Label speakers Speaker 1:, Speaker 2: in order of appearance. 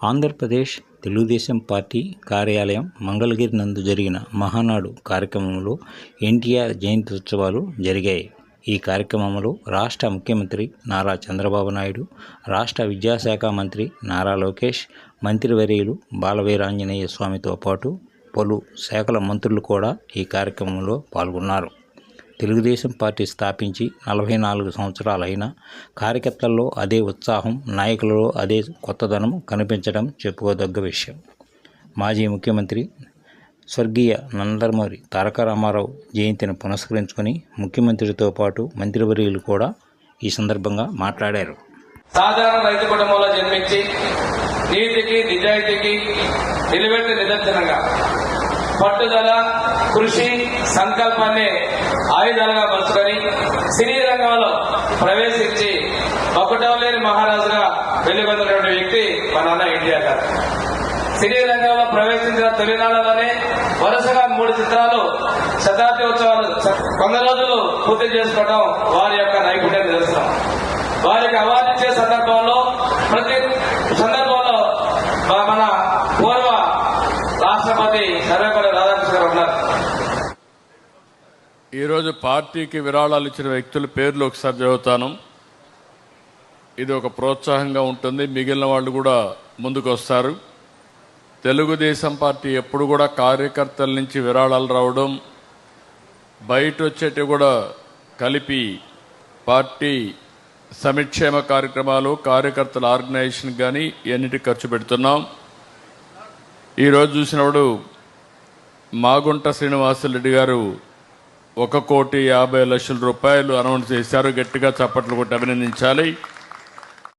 Speaker 1: Andhra Pradesh Telugu Desam party కార్యాలయం మంగళగిరి నందు జరిగిన మహానాడు కార్యక్రమంలో ఎన్టీఆర్ జయంతి ఉత్సవాలు జరిగాయి. ఈ కార్యక్రమంలో రాష్ట్ర ముఖ్యమంత్రి నారా చంద్రబాబు నాయుడు, రాష్ట్ర విద్యాశాఖ మంత్రి నారా లోకేష్, మంత్రివర్యులు బాలవీరాంజనేయ స్వామితో పాటు పలు శాఖల మంత్రులు కూడా ఈ కార్యక్రమంలో పాల్గొన్నారు. తెలుగుదేశం పార్టీ స్థాపించి 44 సంవత్సరాలైనా కార్యకర్తల్లో అదే ఉత్సాహం, నాయకులలో అదే కొత్తదనం కనిపించడం చెప్పుకోదగ్గ విషయం. మాజీ ముఖ్యమంత్రి స్వర్గీయ నందమూరి తారక రామారావు జయంతిని పురస్కరించుకొని ముఖ్యమంత్రితో పాటు మంత్రివర్యులు కూడా ఈ సందర్భంగా మాట్లాడారు.
Speaker 2: సాధారణ రైతు కుటుంబంలో జన్మించి నీతికి నిజాయితీకి నిలబెట్టే నిదర్శనంగా పట్టుదల, కృషి, సంకల్పాన్ని ఆయుధాలుగా మలుచుకొని సినీ రంగంలో ప్రవేశించి ఒకటవలేని మహారాజుగా వెలుగొందినటువంటి వ్యక్తి మన అన్న ఎన్టీఆర్ గారు. సినీ రంగంలో ప్రవేశించిన తొలినాళ్లలోనే వరుసగా 3 చిత్రాలు శతాబ్ది ఉత్సవాలు 100 రోజులు పూర్తి చేసుకోవడం వారి యొక్క నైపుణ్యం నిదర్శనం. వారికి అవార్డు ఇచ్చే సందర్భంలో ప్రతి సందర్భంలో మన పూర్వ రాష్ట్రపతి సర్వేపల్లి రాధాకృష్ణ గారు ఉన్నారు.
Speaker 3: ఈరోజు పార్టీకి విరాళాలు ఇచ్చిన వ్యక్తుల పేర్లు ఒకసారి చదువుతాను. ఇది ఒక ప్రోత్సాహంగా ఉంటుంది, మిగిలిన వాళ్ళు కూడా ముందుకు వస్తారు. తెలుగుదేశం పార్టీ ఎప్పుడు కూడా కార్యకర్తల నుంచి విరాళాలు రావడం, బయట వచ్చేటి కూడా కలిపి పార్టీ సంక్షేమ కార్యక్రమాలు, కార్యకర్తల ఆర్గనైజేషన్ కానీ ఎన్నిటికి ఖర్చు పెడుతున్నాం. ఈరోజు చూసినప్పుడు మాగుంట శ్రీనివాసరెడ్డి గారు 1,50,00,000 రూపాయలు అనౌన్స్ చేశారు. గట్టిగా చప్పట్లు కొట్టి అభినందించాలి.